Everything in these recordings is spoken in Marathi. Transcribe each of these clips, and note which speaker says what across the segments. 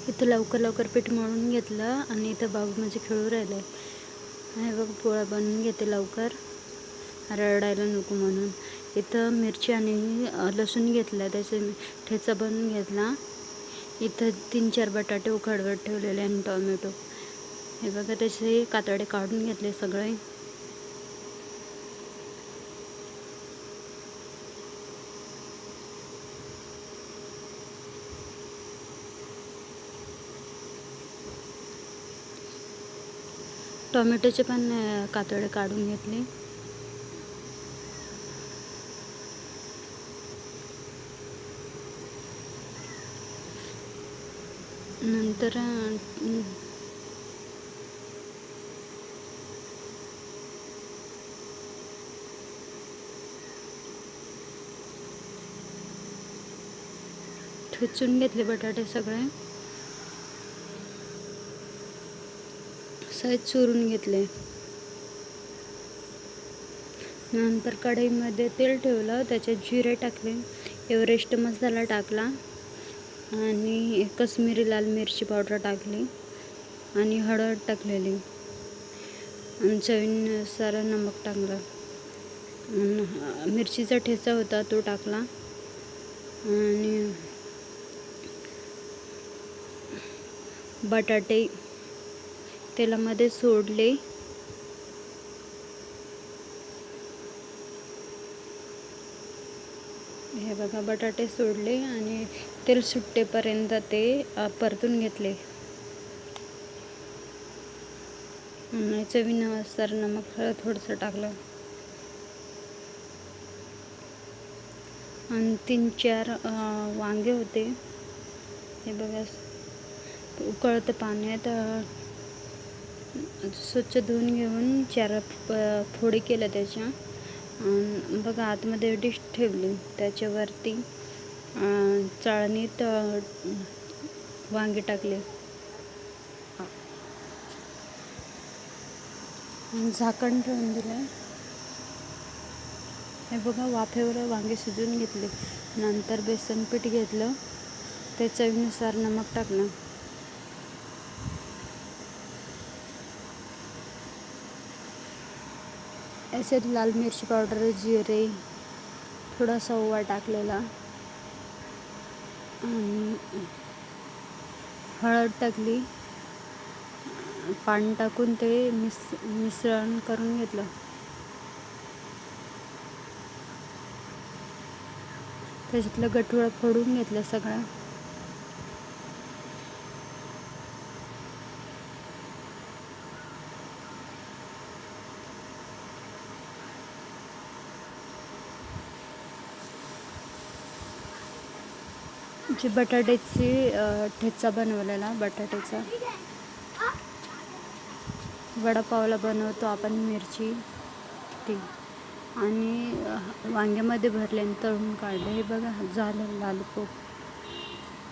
Speaker 1: इथं लवकर लवकर पीठ मळून घेतलं आणि इथं बाबू माझे खेळू राहिले. हे बघ पोळ्या बनवून घेते लवकर, रडायला नको म्हणून. इथं मिरची आणि लसूण घेतला, त्याचे ठेचा बनवून घेतला. इथं 3-4 बटाटे उकडवत ठेवलेले आणि टोमॅटो. हे बघा त्याचे कातडे काढून घेतले सगळे. टोमॅटोचे पण कातडे काढून घेतले. नंतर ठेचून घेतले बटाटे सगळे, साईज चुरून घेतले. नंतर कढईमध्ये तेल ठेवलं, त्याच्यात जिरे टाकले, एव्हरेस्ट मसाला टाकला आणि कश्मीरी लाल मिरची पावडर टाकली आणि हळद टाकलेली आणि चवीनुसार नमक टाकलं. मिरचीचा ठेचा होता तो टाकला आणि बटाटे तेलामध्ये सोडले. हे बघा बटाटे सोडले आणि तेल सुट्टेपर्यंत ते परतून घेतले. चवीनुसार नमक थोडंसं टाकलं आणि 3-4 वांगे होते. हे बघा उकळत्या पाण्यात स्वच्छ धुवून घेऊन 4 फोडी केल्या त्याच्या. बघा आतमध्ये डिश ठेवली, त्याच्यावरती चाळणीत वांगे टाकले, झाकण ठेवून दिलं. हे बघा वाफेवर वांगे शिजवून घेतले. नंतर बेसन पीठ घेतलं, ते चवीनुसार नमक टाकलं. याच्यात लाल मिरची पावडर, जिरे, थोडासा ओवा टाकलेला आणि हळद टाकली. पाणी टाकून ते मिश्रण करून घेतलं. त्याच्यातलं गठुळं फोडून घेतलं सगळं. जी बटाट्याची ठेचा बनवलेला, बटाट्याचा वडापावला बनवतो आपण मिरची ती, आणि वांग्यामध्ये भरले आणि तळून काढले. हे बघा झालं लालपोप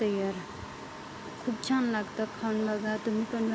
Speaker 1: तयार. खूप छान लागतं, खाऊन बघा तुम्ही पण.